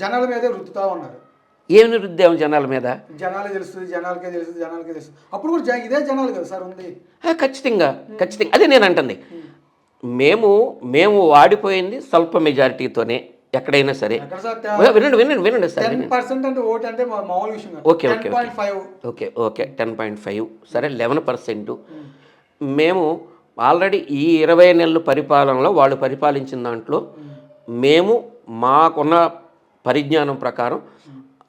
జనాల మీదే రుద్దుతా ఉన్నారు. ఏమి రుద్దాము జనాల మీద? జనాలకే తెలుస్తుంది. అప్పుడు కూడా ఇదే జనాలు కదా సార్ ఉంది. ఖచ్చితంగా ఖచ్చితంగా అదే నేను అంటుంది. మేము వాడిపోయింది స్వల్ప మెజారిటీతోనే ఎక్కడైనా సరే. వినండి సార్. 10% అంటే ఓటు అంటే మామూలు విషయం. ఓకే 10.5 సరే 11%. మేము ఆల్రెడీ ఈ 20 నెలల పరిపాలనలో వాళ్ళు పరిపాలించిన దాంట్లో మేము మాకున్న పరిజ్ఞానం ప్రకారం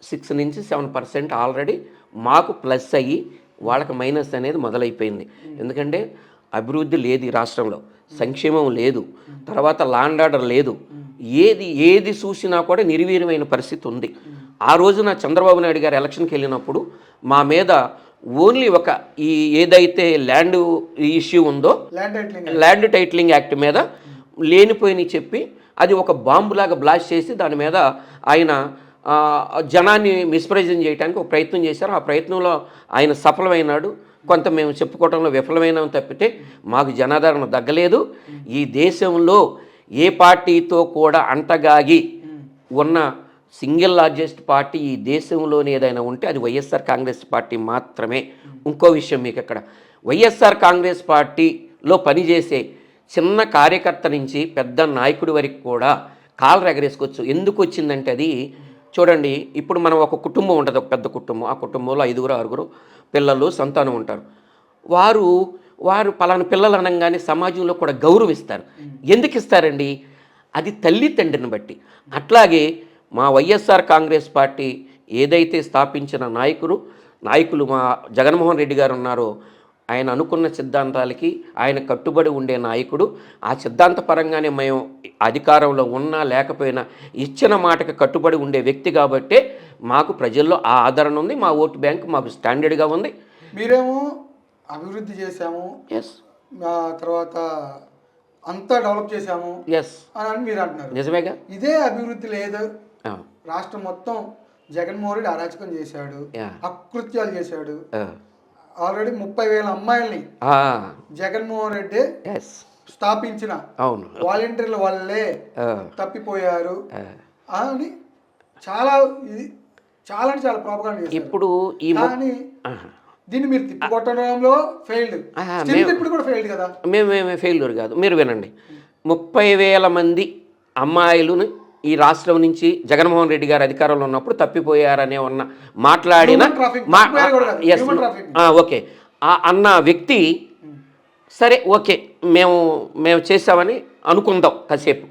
6 నుంచి 7% ఆల్రెడీ మాకు ప్లస్ అయ్యి వాళ్ళకి మైనస్ అనేది మొదలైపోయింది. ఎందుకంటే అభివృద్ధి లేదు ఈ రాష్ట్రంలో, సంక్షేమం లేదు, తర్వాత లా అండ్ ఆర్డర్ లేదు, ఏది చూసినా కూడా నిర్వీర్యమైన పరిస్థితి ఉంది. ఆ రోజున చంద్రబాబు నాయుడు గారు ఎలక్షన్కి వెళ్ళినప్పుడు మా మీద ఓన్లీ ఒక ఈ ఏదైతే ల్యాండ్ ఇష్యూ ఉందో ల్యాండ్ టైటిలింగ్ యాక్ట్ మీద లేనిపోయిన చెప్పి అది ఒక బాంబులాగా బ్లాస్ట్ చేసి దాని మీద ఆయన జనాన్ని మిస్ప్రెజెంట్ చేయడానికి ఒక ప్రయత్నం చేశారు. ఆ ప్రయత్నంలో ఆయన సఫలమైనాడు. కొంత మేము చెప్పుకోవడంలో విఫలమైన తప్పితే మాకు జనాదరణ తగ్గలేదు. ఈ దేశంలో ఏ పార్టీతో కూడా అంటగాగి ఉన్న సింగిల్ లార్జెస్ట్ పార్టీ ఈ దేశంలోనే ఏదైనా ఉంటే అది వైఎస్ఆర్ కాంగ్రెస్ పార్టీ మాత్రమే. ఇంకో విషయం మీకు ఇక్కడ, వైఎస్ఆర్ కాంగ్రెస్ పార్టీలో పనిచేసే చిన్న కార్యకర్త నుంచి పెద్ద నాయకుడి వరకు కూడా కాళ్ళు ఎగరేసుకోవచ్చు. ఎందుకు వచ్చిందంటే అది చూడండి, ఇప్పుడు మనం ఒక కుటుంబం ఉంటుంది, ఒక పెద్ద కుటుంబం. ఆ కుటుంబంలో 5-6 పిల్లలు సంతానం ఉంటారు. వారు పలానా పిల్లలు అనగానే సమాజంలో కూడా గౌరవిస్తారు. ఎందుకు ఇస్తారండి? అది తల్లి తండ్రిని బట్టి. అట్లాగే మా వైఎస్ఆర్ కాంగ్రెస్ పార్టీ ఏదైతే స్థాపించిన నాయకులు మా జగన్మోహన్ రెడ్డి గారు ఉన్నారో, ఆయన అనుకున్న సిద్ధాంతాలకి ఆయన కట్టుబడి ఉండే నాయకుడు. ఆ సిద్ధాంతపరంగానే మేము అధికారంలో ఉన్నా లేకపోయినా ఇచ్చిన మాటకి కట్టుబడి ఉండే వ్యక్తి కాబట్టే మాకు ప్రజల్లో ఆ ఆదరణ ఉంది. మా ఓటు బ్యాంక్ మాకు స్టాండర్డ్గా ఉంది. మీరేమో అభివృద్ధి చేశాము, తర్వాత అంతా డెవలప్ చేశాము అని మీరు అంటున్నారు. నిజమేగా? ఇదే అభివృద్ధి లేదు. రాష్ట్రం మొత్తం జగన్మోహన్ రెడ్డి అరాచకం చేశాడు, అకృత్యాలు చేశాడు. ఆల్రెడీ 30,000 అమ్మాయిల్ని జగన్మోహన్ రెడ్డి స్థాపించిన వాలంటీర్ల వల్లే తప్పిపోయారు అని చాలా అంటే చాలా ప్రాబ్లం చేశారు. ఇప్పుడు దీన్ని మీరు తిప్పికొట్టడంలో ఫెయిల్డ్. ఇప్పుడు కూడా ఫెయిల్డ్ కదా? మేము ఫెయిల్యూర్ కాదు. మీరు వినండి, 30,000 మంది అమ్మాయిలను ఈ రాష్ట్రం నుంచి జగన్మోహన్ రెడ్డి గారు అధికారంలో ఉన్నప్పుడు తప్పిపోయారనే మాట్లాడిన ఓకే అన్న వ్యక్తి సరే ఓకే మేము చేసామని అనుకుందాం కాసేపు.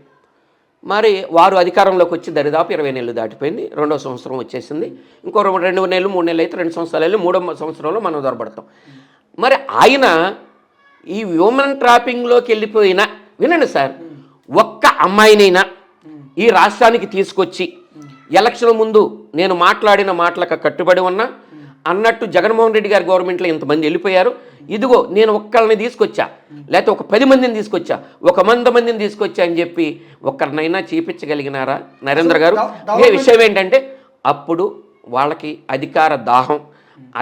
మరి వారు అధికారంలోకి వచ్చి దరిదాపు 20 నెలలు దాటిపోయింది, 2వ సంవత్సరం వచ్చేసింది. ఇంకో 2 నెలలు 3 నెలలు అయితే 2 సంవత్సరాలు వెళ్ళి 3వ సంవత్సరంలో మనం దొరబడతాం. మరి ఆయన ఈ హ్యూమన్ ట్రాపింగ్లోకి వెళ్ళిపోయిన, వినండి సార్, ఒక్క అమ్మాయినైనా ఈ రాష్ట్రానికి తీసుకొచ్చి ఎలక్షన్ ముందు నేను మాట్లాడిన మాటలకు కట్టుబడి ఉన్నా అన్నట్టు జగన్మోహన్ రెడ్డి గారి గవర్నమెంట్లో ఇంతమంది వెళ్ళిపోయారు, ఇదిగో నేను ఒక్కరిని తీసుకొచ్చా, లేకపోతే ఒక 10 మందిని తీసుకొచ్చా, ఒక 100 మందిని తీసుకొచ్చా అని చెప్పి ఒక్కరినైనా చూపించగలిగినారా నరేంద్ర గారు? ఏ విషయం ఏంటంటే అప్పుడు వాళ్ళకి అధికార దాహం,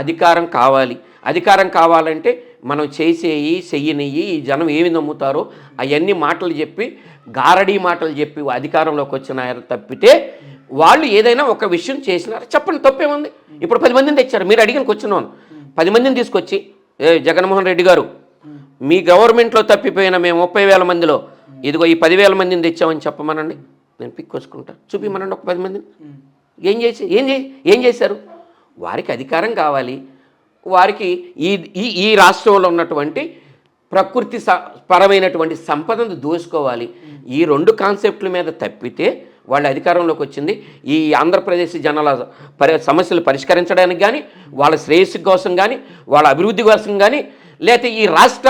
అధికారం కావాలి. అధికారం కావాలంటే మనం చెయ్యనియ్యి ఈ జనం ఏమి నమ్ముతారో అవన్నీ మాటలు చెప్పి, గారడీ మాటలు చెప్పి అధికారంలోకి వచ్చినారు తప్పితే వాళ్ళు ఏదైనా ఒక విషయం చేసినారు చెప్పండి, తప్పేముంది? ఇప్పుడు 10 మందిని తెచ్చారు, మీరు అడిగిన వచ్చినాను 10 మందిని తీసుకొచ్చి జగన్మోహన్ రెడ్డి గారు మీ గవర్నమెంట్లో తప్పిపోయిన మేము 30,000 మందిలో ఇదిగో ఈ 10,000 మందిని తెచ్చామని చెప్పమనండి, నేను పిక్కొచ్చుకుంటా. చూపిమనండి ఒక 10 మందిని. ఏం చేశారు? వారికి అధికారం కావాలి, వారికి ఈ రాష్ట్రంలో ఉన్నటువంటి ప్రకృతి పరమైనటువంటి సంపదను దోచుకోవాలి. ఈ 2 కాన్సెప్ట్ల మీద తప్పితే వాళ్ళ అధికారంలోకి వచ్చింది ఈ ఆంధ్రప్రదేశ్ జనాల సమస్యలు పరిష్కరించడానికి కానీ, వాళ్ళ శ్రేయస్సు కోసం కానీ, వాళ్ళ అభివృద్ధి కోసం కానీ, లేకపోతే ఈ రాష్ట్ర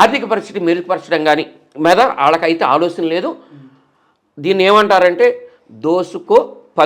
ఆర్థిక పరిస్థితి మెరుగుపరచడం కానీ మీద వాళ్ళకైతే ఆలోచన లేదు. దీన్ని ఏమంటారంటే దోసుకో